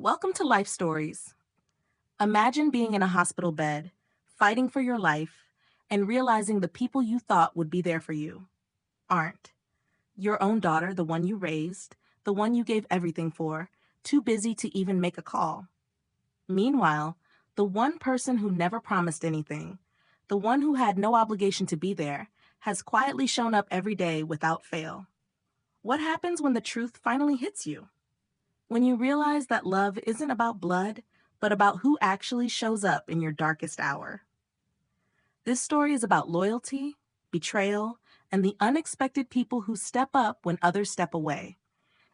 Welcome to Life Stories. Imagine being in a hospital bed, fighting for your life, and realizing the people you thought would be there for you aren't. Your own daughter, the one you raised, the one you gave everything for, too busy to even make a call. Meanwhile, the one person who never promised anything, the one who had no obligation to be there, has quietly shown up every day without fail. What happens when the truth finally hits you? When you realize that love isn't about blood, but about who actually shows up in your darkest hour. This story is about loyalty, betrayal, and the unexpected people who step up when others step away.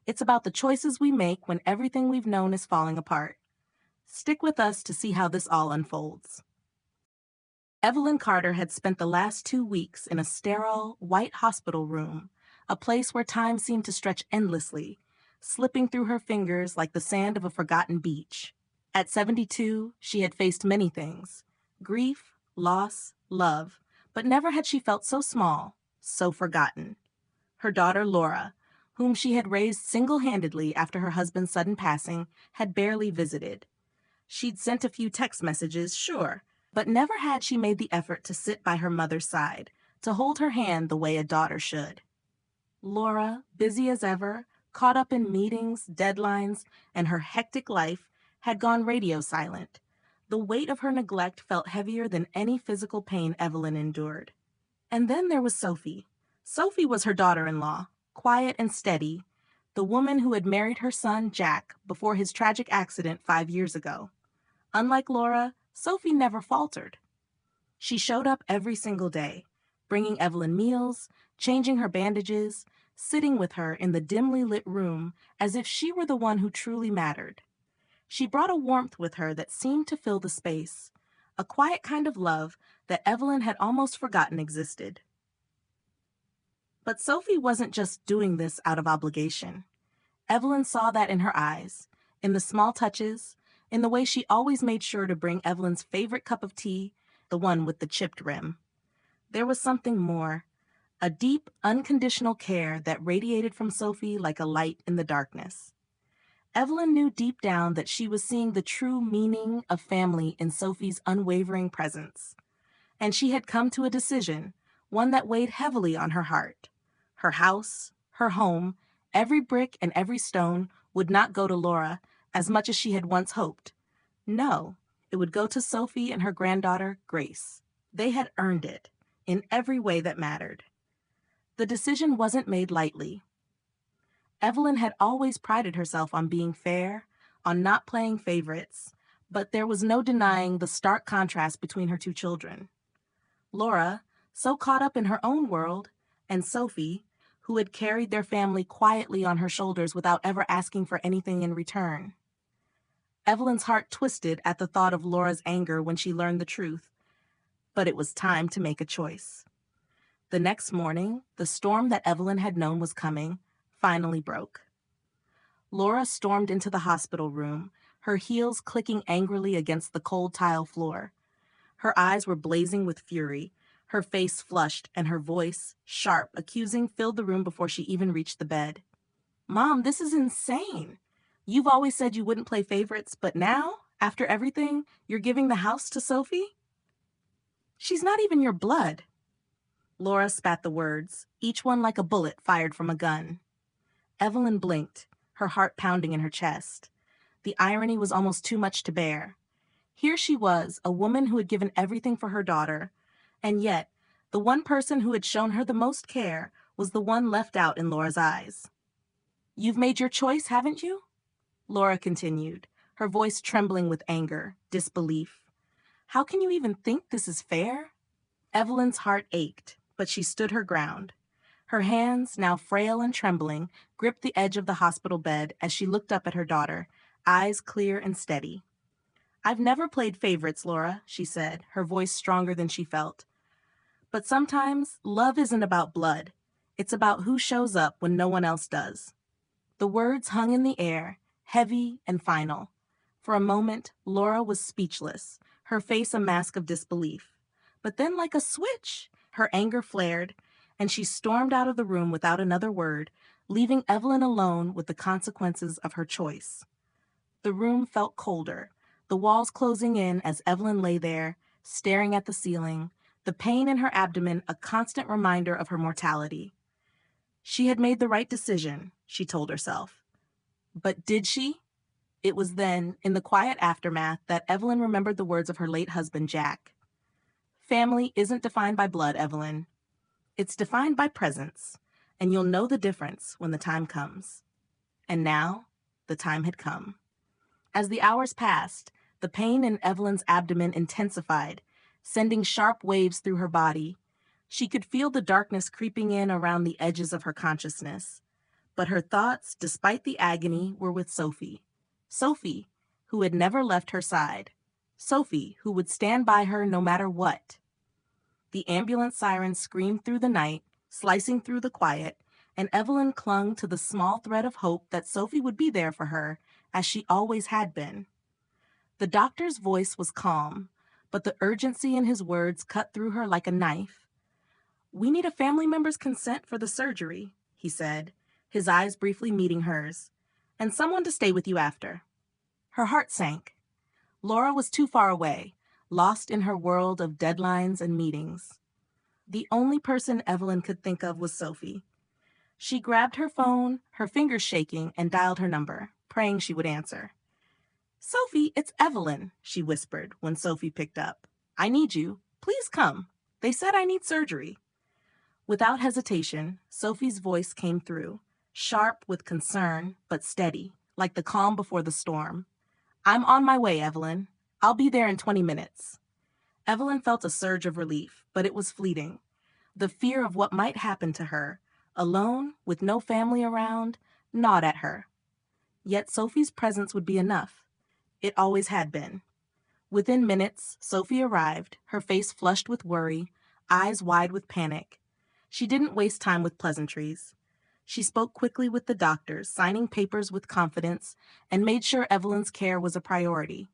It's about the choices we make when everything we've known is falling apart. Stick with us to see how this all unfolds. Evelyn Carter had spent the last 2 weeks in a sterile, white hospital room, a place where time seemed to stretch endlessly, slipping through her fingers like the sand of a forgotten beach. At 72, she had faced many things: grief, loss, love, but never had she felt so small, so forgotten. Her daughter, Laura, whom she had raised single-handedly after her husband's sudden passing, had barely visited. She'd sent a few text messages, sure, but never had she made the effort to sit by her mother's side, to hold her hand the way a daughter should. Laura, busy as ever, caught up in meetings, deadlines, and her hectic life, had gone radio silent. The weight of her neglect felt heavier than any physical pain Evelyn endured. And then there was Sophie. Sophie was her daughter-in-law, quiet and steady, the woman who had married her son, Jack, before his tragic accident 5 years ago. Unlike Laura, Sophie never faltered. She showed up every single day, bringing Evelyn meals, changing her bandages, sitting with her in the dimly lit room as if she were the one who truly mattered. She brought a warmth with her that seemed to fill the space, a quiet kind of love that Evelyn had almost forgotten existed. But Sophie wasn't just doing this out of obligation. Evelyn saw that in her eyes, in the small touches, in the way she always made sure to bring Evelyn's favorite cup of tea, the one with the chipped rim. There was something more, a deep, unconditional care that radiated from Sophie like a light in the darkness. Evelyn knew deep down that she was seeing the true meaning of family in Sophie's unwavering presence. And she had come to a decision, one that weighed heavily on her heart. Her house, her home, every brick and every stone would not go to Laura as much as she had once hoped. No, it would go to Sophie and her granddaughter, Grace. They had earned it, in every way that mattered. The decision wasn't made lightly. Evelyn had always prided herself on being fair, on not playing favorites, but there was no denying the stark contrast between her two children. Laura, so caught up in her own world, and Sophie, who had carried their family quietly on her shoulders without ever asking for anything in return. Evelyn's heart twisted at the thought of Laura's anger when she learned the truth, but it was time to make a choice. The next morning, the storm that Evelyn had known was coming finally broke. Laura stormed into the hospital room, her heels clicking angrily against the cold tile floor. Her eyes were blazing with fury, her face flushed, and her voice, sharp, accusing, filled the room before she even reached the bed. "Mom, this is insane. You've always said you wouldn't play favorites, but now, after everything, you're giving the house to Sophie? She's not even your blood." Laura spat the words, each one like a bullet fired from a gun. Evelyn blinked, her heart pounding in her chest. The irony was almost too much to bear. Here she was, a woman who had given everything for her daughter, and yet, the one person who had shown her the most care was the one left out in Laura's eyes. "You've made your choice, haven't you?" Laura continued, her voice trembling with anger, disbelief. "How can you even think this is fair?" Evelyn's heart ached, but she stood her ground. Her hands, now frail and trembling, gripped the edge of the hospital bed as she looked up at her daughter, eyes clear and steady. "I've never played favorites, Laura," she said, her voice stronger than she felt. "But sometimes love isn't about blood. It's about who shows up when no one else does." The words hung in the air, heavy and final. For a moment, Laura was speechless, her face a mask of disbelief. But then, like a switch, her anger flared, and she stormed out of the room without another word, leaving Evelyn alone with the consequences of her choice. The room felt colder, the walls closing in as Evelyn lay there, staring at the ceiling, the pain in her abdomen a constant reminder of her mortality. She had made the right decision, she told herself. But did she? It was then, in the quiet aftermath, that Evelyn remembered the words of her late husband, Jack. Family isn't defined by blood, Evelyn. It's defined by presence, and you'll know the difference when the time comes. And now, the time had come. As the hours passed, the pain in Evelyn's abdomen intensified, sending sharp waves through her body. She could feel the darkness creeping in around the edges of her consciousness. But her thoughts, despite the agony, were with Sophie. Sophie, who had never left her side. Sophie, who would stand by her no matter what. The ambulance siren screamed through the night, slicing through the quiet, and Evelyn clung to the small thread of hope that Sophie would be there for her, as she always had been. The doctor's voice was calm, but the urgency in his words cut through her like a knife. "We need a family member's consent for the surgery," he said, his eyes briefly meeting hers, "and someone to stay with you after." Her heart sank. Laura was too far away, lost in her world of deadlines and meetings. The only person Evelyn could think of was Sophie. She grabbed her phone, her fingers shaking, and dialed her number, praying she would answer. "Sophie, it's Evelyn," she whispered when Sophie picked up. "I need you. Please come. They said I need surgery." Without hesitation, Sophie's voice came through, sharp with concern, but steady, like the calm before the storm. "I'm on my way, Evelyn. I'll be there in 20 minutes. Evelyn felt a surge of relief, but it was fleeting. The fear of what might happen to her, alone, with no family around, gnawed at her. Yet Sophie's presence would be enough. It always had been. Within minutes, Sophie arrived, her face flushed with worry, eyes wide with panic. She didn't waste time with pleasantries. She spoke quickly with the doctors, signing papers with confidence, and made sure Evelyn's care was a priority.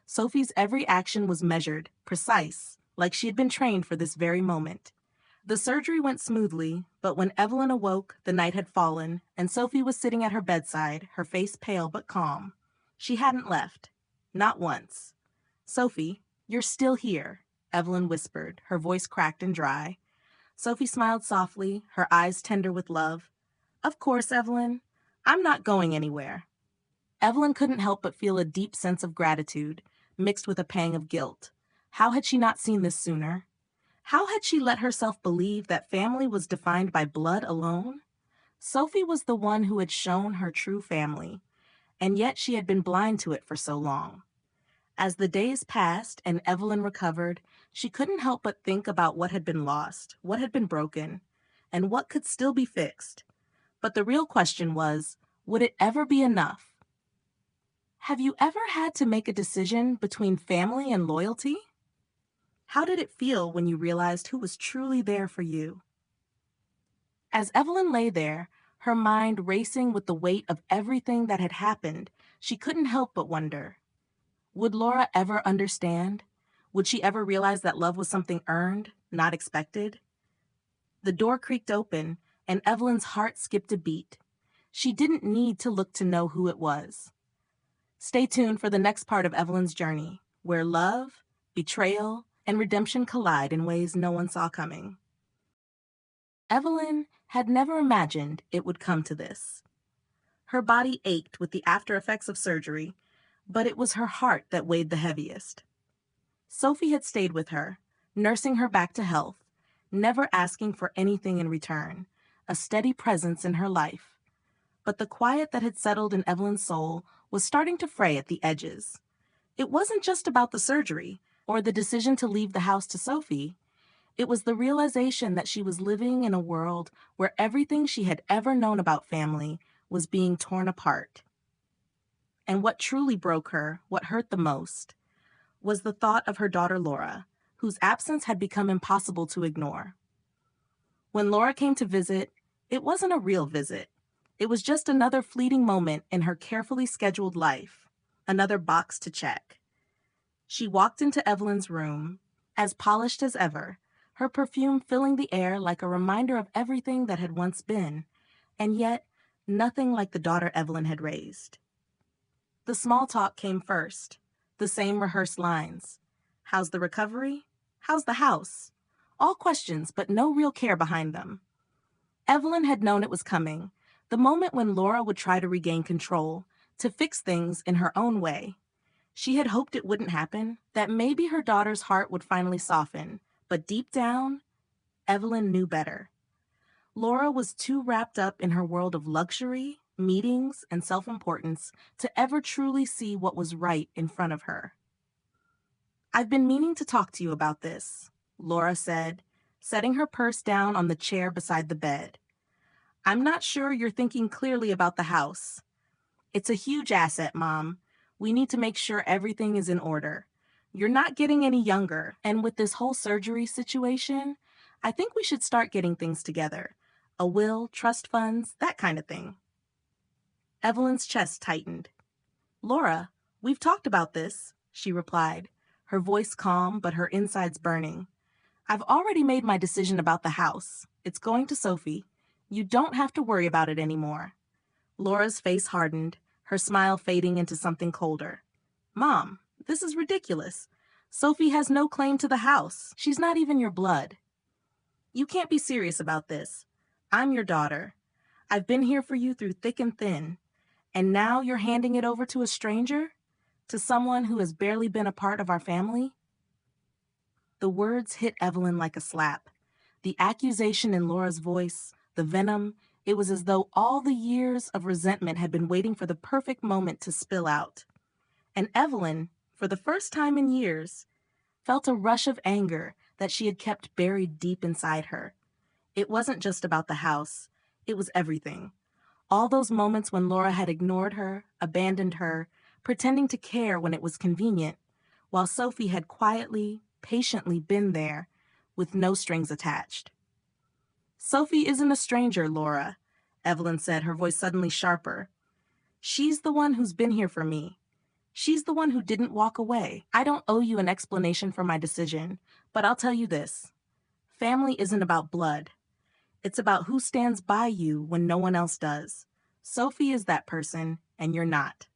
Sophie's every action was measured, precise, like she had been trained for this very moment. The surgery went smoothly, but when Evelyn awoke, the night had fallen, and Sophie was sitting at her bedside, her face pale but calm. She hadn't left. Not once. "Sophie, you're still here," Evelyn whispered, her voice cracked and dry. Sophie smiled softly, her eyes tender with love. "Of course, Evelyn. I'm not going anywhere." Evelyn couldn't help but feel a deep sense of gratitude, mixed with a pang of guilt. How had she not seen this sooner? How had she let herself believe that family was defined by blood alone? Sophie was the one who had shown her true family, and yet she had been blind to it for so long. As the days passed and Evelyn recovered, she couldn't help but think about what had been lost, what had been broken, and what could still be fixed. But the real question was, would it ever be enough? Have you ever had to make a decision between family and loyalty? How did it feel when you realized who was truly there for you? As Evelyn lay there, her mind racing with the weight of everything that had happened, she couldn't help but wonder. Would Laura ever understand? Would she ever realize that love was something earned, not expected? The door creaked open, and Evelyn's heart skipped a beat. She didn't need to look to know who it was. Stay tuned for the next part of Evelyn's journey, where love, betrayal, and redemption collide in ways no one saw coming. Evelyn had never imagined it would come to this. Her body ached with the after effects of surgery, but it was her heart that weighed the heaviest. Sophie had stayed with her, nursing her back to health, never asking for anything in return, a steady presence in her life. But the quiet that had settled in Evelyn's soul was starting to fray at the edges. It wasn't just about the surgery or the decision to leave the house to Sophie. It was the realization that she was living in a world where everything she had ever known about family was being torn apart. And what truly broke her, what hurt the most, was the thought of her daughter Laura, whose absence had become impossible to ignore. When Laura came to visit, it wasn't a real visit. It was just another fleeting moment in her carefully scheduled life, another box to check. She walked into Evelyn's room, as polished as ever, her perfume filling the air like a reminder of everything that had once been, and yet nothing like the daughter Evelyn had raised. The small talk came first, the same rehearsed lines. How's the recovery? How's the house? All questions, but no real care behind them. Evelyn had known it was coming, the moment when Laura would try to regain control, to fix things in her own way. She had hoped it wouldn't happen, that maybe her daughter's heart would finally soften, but deep down, Evelyn knew better. Laura was too wrapped up in her world of luxury, meetings, and self-importance to ever truly see what was right in front of her. "I've been meaning to talk to you about this," Laura said, setting her purse down on the chair beside the bed. "I'm not sure you're thinking clearly about the house. It's a huge asset, Mom. We need to make sure everything is in order. You're not getting any younger, and with this whole surgery situation, I think we should start getting things together. A will, trust funds, that kind of thing." Evelyn's chest tightened. "Laura, we've talked about this," she replied, her voice calm but her insides burning. "I've already made my decision about the house. It's going to Sophie. You don't have to worry about it anymore." Laura's face hardened, her smile fading into something colder. "Mom, this is ridiculous. Sophie has no claim to the house. She's not even your blood. You can't be serious about this. I'm your daughter. I've been here for you through thick and thin. And now you're handing it over to a stranger? To someone who has barely been a part of our family?" The words hit Evelyn like a slap. The accusation in Laura's voice, the venom, it was as though all the years of resentment had been waiting for the perfect moment to spill out. And Evelyn, for the first time in years, felt a rush of anger that she had kept buried deep inside her. It wasn't just about the house. It was everything. All those moments when Laura had ignored her, abandoned her, pretending to care when it was convenient, while Sophie had quietly, patiently been there, with no strings attached. "Sophie isn't a stranger, Laura," Evelyn said, her voice suddenly sharper. "She's the one who's been here for me. She's the one who didn't walk away. I don't owe you an explanation for my decision, but I'll tell you this. Family isn't about blood. It's about who stands by you when no one else does. Sophie is that person, and you're not."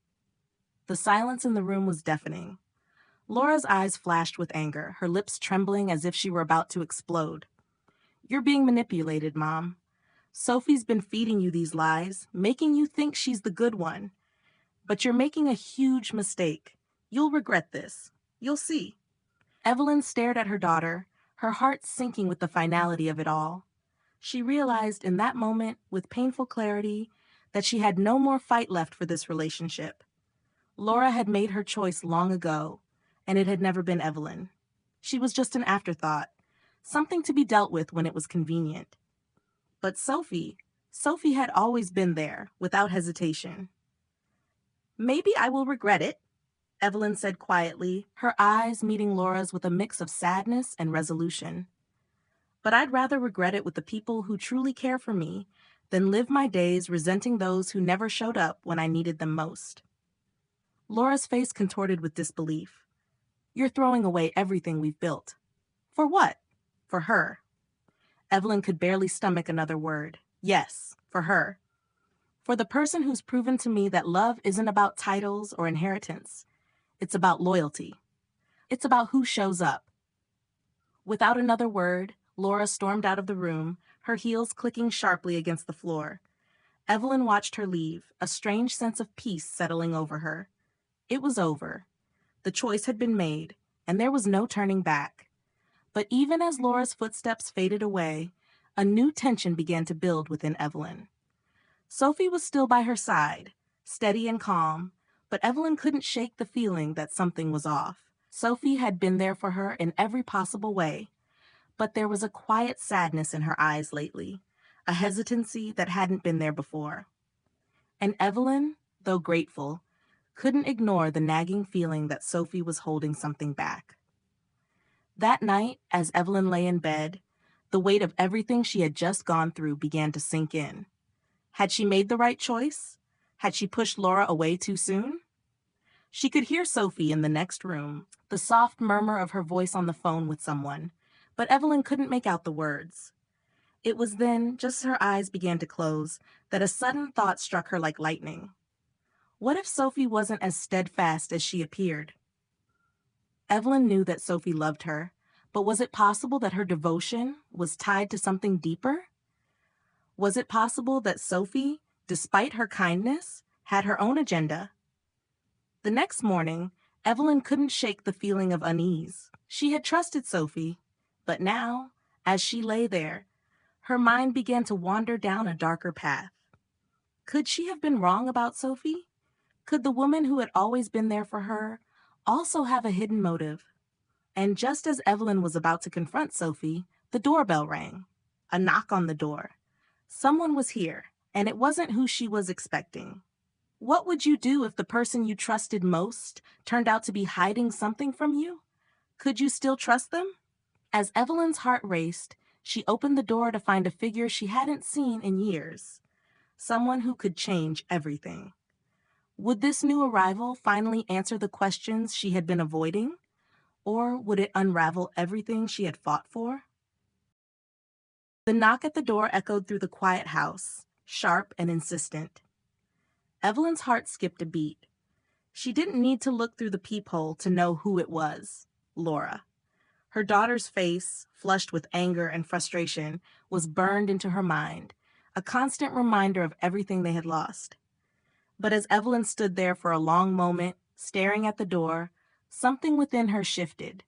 The silence in the room was deafening. Laura's eyes flashed with anger, her lips trembling as if she were about to explode. "You're being manipulated, Mom. Sophie's been feeding you these lies, making you think she's the good one. But you're making a huge mistake. You'll regret this. You'll see." Evelyn stared at her daughter, her heart sinking with the finality of it all. She realized in that moment, with painful clarity, that she had no more fight left for this relationship. Laura had made her choice long ago, and it had never been Evelyn. She was just an afterthought, something to be dealt with when it was convenient. But Sophie had always been there, without hesitation. "Maybe I will regret it," Evelyn said quietly, her eyes meeting Laura's with a mix of sadness and resolution. "But I'd rather regret it with the people who truly care for me than live my days resenting those who never showed up when I needed them most." Laura's face contorted with disbelief. "You're throwing away everything we've built. For what?" "For her." Evelyn could barely stomach another word. "Yes, for her. For the person who's proven to me that love isn't about titles or inheritance. It's about loyalty. It's about who shows up." Without another word, Laura stormed out of the room, her heels clicking sharply against the floor. Evelyn watched her leave, a strange sense of peace settling over her. It was over. The choice had been made, and there was no turning back. But even as Laura's footsteps faded away, a new tension began to build within Evelyn. Sophie was still by her side, steady and calm, but Evelyn couldn't shake the feeling that something was off. Sophie had been there for her in every possible way, but there was a quiet sadness in her eyes lately, a hesitancy that hadn't been there before. And Evelyn, though grateful, couldn't ignore the nagging feeling that Sophie was holding something back. That night, as Evelyn lay in bed, the weight of everything she had just gone through began to sink in. Had she made the right choice? Had she pushed Laura away too soon? She could hear Sophie in the next room, the soft murmur of her voice on the phone with someone, but Evelyn couldn't make out the words. It was then, just as her eyes began to close, that a sudden thought struck her like lightning. What if Sophie wasn't as steadfast as she appeared? Evelyn knew that Sophie loved her, but was it possible that her devotion was tied to something deeper? Was it possible that Sophie, despite her kindness, had her own agenda? The next morning, Evelyn couldn't shake the feeling of unease. She had trusted Sophie, but now, as she lay there, her mind began to wander down a darker path. Could she have been wrong about Sophie? Could the woman who had always been there for her also have a hidden motive? And just as Evelyn was about to confront Sophie, the doorbell rang. A knock on the door. Someone was here, and it wasn't who she was expecting. What would you do if the person you trusted most turned out to be hiding something from you? Could you still trust them? As Evelyn's heart raced, she opened the door to find a figure she hadn't seen in years. Someone who could change everything. Would this new arrival finally answer the questions she had been avoiding? Or would it unravel everything she had fought for? The knock at the door echoed through the quiet house, sharp and insistent. Evelyn's heart skipped a beat. She didn't need to look through the peephole to know who it was, Laura. Her daughter's face, flushed with anger and frustration, was burned into her mind, a constant reminder of everything they had lost. But as Evelyn stood there for a long moment, staring at the door, something within her shifted.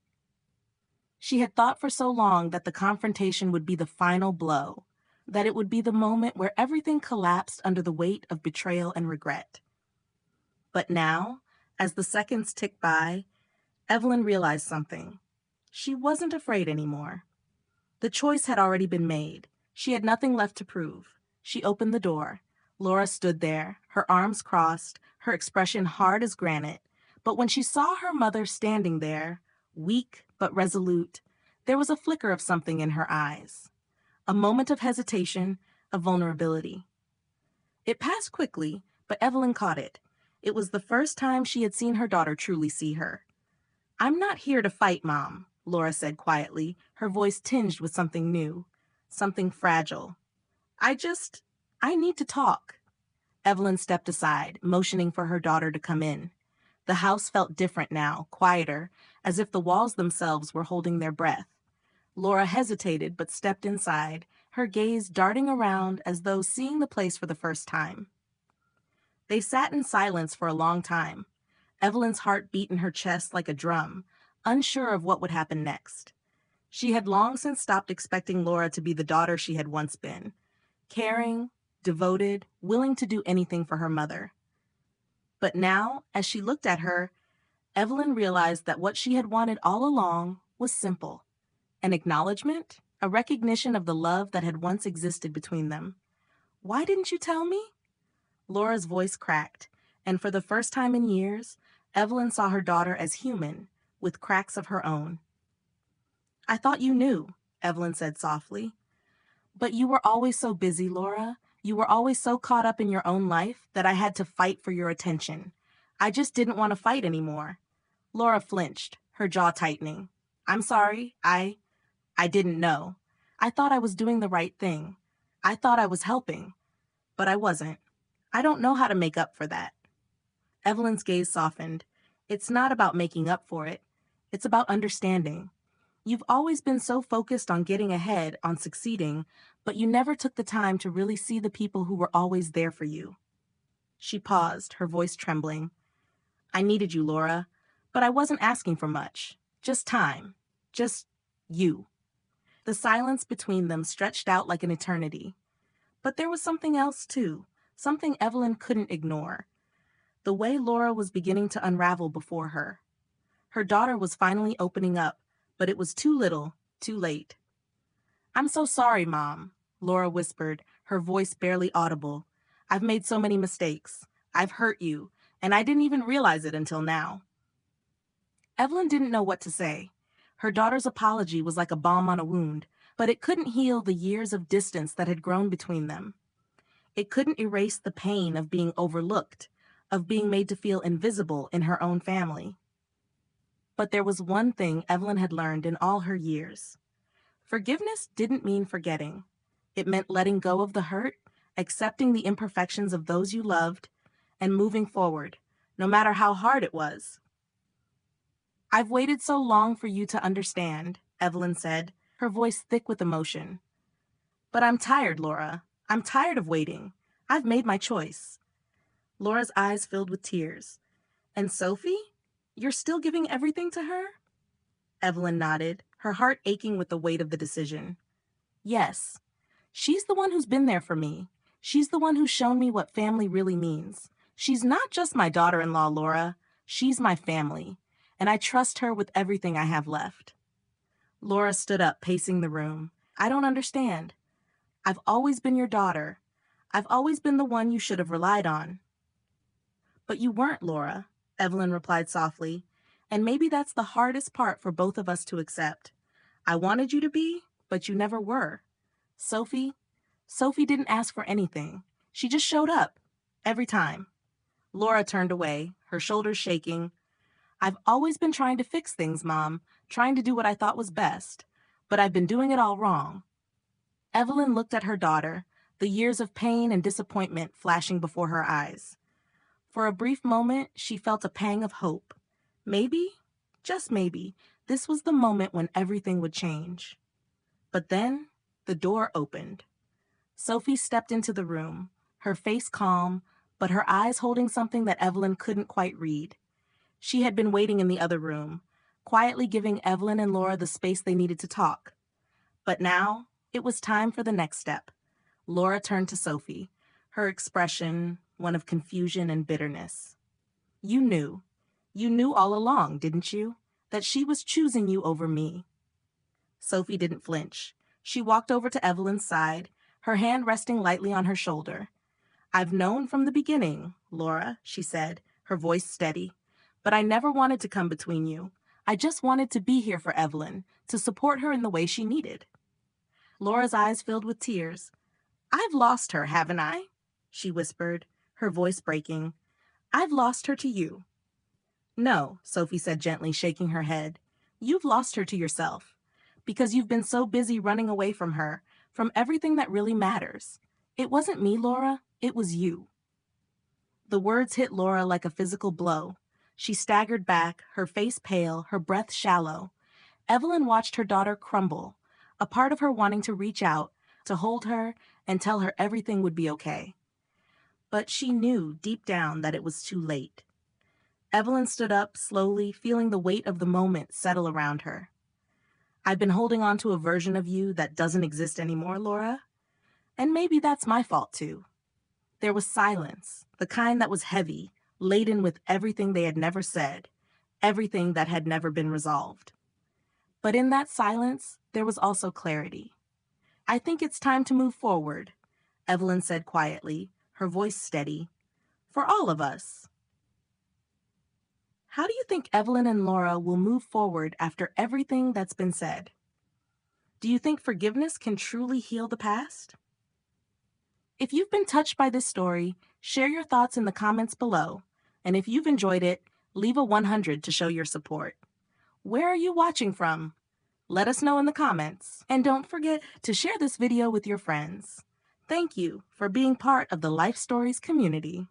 She had thought for so long that the confrontation would be the final blow, that it would be the moment where everything collapsed under the weight of betrayal and regret. But now, as the seconds ticked by, Evelyn realized something. She wasn't afraid anymore. The choice had already been made. She had nothing left to prove. She opened the door. Laura stood there, her arms crossed, her expression hard as granite. But when she saw her mother standing there, weak but resolute, there was a flicker of something in her eyes. A moment of hesitation, of vulnerability. It passed quickly, but Evelyn caught it. It was the first time she had seen her daughter truly see her. "I'm not here to fight, Mom," Laura said quietly, her voice tinged with something new, something fragile. I need to talk." Evelyn stepped aside, motioning for her daughter to come in. The house felt different now, quieter, as if the walls themselves were holding their breath. Laura hesitated but stepped inside, her gaze darting around as though seeing the place for the first time. They sat in silence for a long time. Evelyn's heart beat in her chest like a drum, unsure of what would happen next. She had long since stopped expecting Laura to be the daughter she had once been, caring, devoted, willing to do anything for her mother. But now, as she looked at her, Evelyn realized that what she had wanted all along was simple. An acknowledgement, a recognition of the love that had once existed between them. "Why didn't you tell me?" Laura's voice cracked, and for the first time in years, Evelyn saw her daughter as human, with cracks of her own. "I thought you knew," Evelyn said softly. "But you were always so busy, Laura. You were always so caught up in your own life that I had to fight for your attention. I just didn't want to fight anymore." Laura flinched, her jaw tightening. "I'm sorry. I didn't know. I thought I was doing the right thing. I thought I was helping. But I wasn't. I don't know how to make up for that." Evelyn's gaze softened. "It's not about making up for it. It's about understanding. You've always been so focused on getting ahead, on succeeding, but you never took the time to really see the people who were always there for you." She paused, her voice trembling. "I needed you, Laura, but I wasn't asking for much. Just time. Just you." The silence between them stretched out like an eternity. But there was something else, too, something Evelyn couldn't ignore. The way Laura was beginning to unravel before her. Her daughter was finally opening up, but it was too little, too late. "I'm so sorry, Mom," Laura whispered, her voice barely audible. "I've made so many mistakes. I've hurt you, and I didn't even realize it until now." Evelyn didn't know what to say. Her daughter's apology was like a balm on a wound, but it couldn't heal the years of distance that had grown between them. It couldn't erase the pain of being overlooked, of being made to feel invisible in her own family. But there was one thing Evelyn had learned in all her years. Forgiveness didn't mean forgetting. It meant letting go of the hurt, accepting the imperfections of those you loved, and moving forward, no matter how hard it was. I've waited so long for you to understand, Evelyn said, her voice thick with emotion. But I'm tired, Laura. I'm tired of waiting. I've made my choice. Laura's eyes filled with tears. And Sophie? You're still giving everything to her? Evelyn nodded, her heart aching with the weight of the decision. Yes. She's the one who's been there for me. She's the one who's shown me what family really means. She's not just my daughter-in-law, Laura. She's my family. And I trust her with everything I have left. Laura stood up, pacing the room. I don't understand. I've always been your daughter. I've always been the one you should have relied on. But you weren't, Laura, Evelyn replied softly. And maybe that's the hardest part for both of us to accept. I wanted you to be, but you never were. Sophie didn't ask for anything. She just showed up. Every time. Laura turned away, her shoulders shaking. I've always been trying to fix things, Mom, trying to do what I thought was best. But I've been doing it all wrong. Evelyn looked at her daughter, the years of pain and disappointment flashing before her eyes. For a brief moment, she felt a pang of hope. Maybe, just maybe, this was the moment when everything would change. But then, the door opened. Sophie stepped into the room, her face calm, but her eyes holding something that Evelyn couldn't quite read. She had been waiting in the other room, quietly giving Evelyn and Laura the space they needed to talk. But now, it was time for the next step. Laura turned to Sophie, her expression one of confusion and bitterness. You knew all along, didn't you, that she was choosing you over me? Sophie didn't flinch. She walked over to Evelyn's side, her hand resting lightly on her shoulder. I've known from the beginning, Laura, she said, her voice steady. But I never wanted to come between you. I just wanted to be here for Evelyn, to support her in the way she needed. Laura's eyes filled with tears. I've lost her, haven't I? She whispered, her voice breaking. I've lost her to you. No, Sophie said gently, shaking her head. You've lost her to yourself. Because you've been so busy running away from her, from everything that really matters. It wasn't me, Laura. It was you. The words hit Laura like a physical blow. She staggered back, her face pale, her breath shallow. Evelyn watched her daughter crumble, a part of her wanting to reach out, to hold her, and tell her everything would be okay. But she knew deep down that it was too late. Evelyn stood up slowly, feeling the weight of the moment settle around her. I've been holding on to a version of you that doesn't exist anymore, Laura. And maybe that's my fault too. There was silence, the kind that was heavy, laden with everything they had never said, everything that had never been resolved. But in that silence, there was also clarity. I think it's time to move forward, Evelyn said quietly, her voice steady. For all of us. How do you think Evelyn and Laura will move forward after everything that's been said? Do you think forgiveness can truly heal the past? If you've been touched by this story, share your thoughts in the comments below. And if you've enjoyed it, leave a 100 to show your support. Where are you watching from? Let us know in the comments. And don't forget to share this video with your friends. Thank you for being part of the Life Stories community.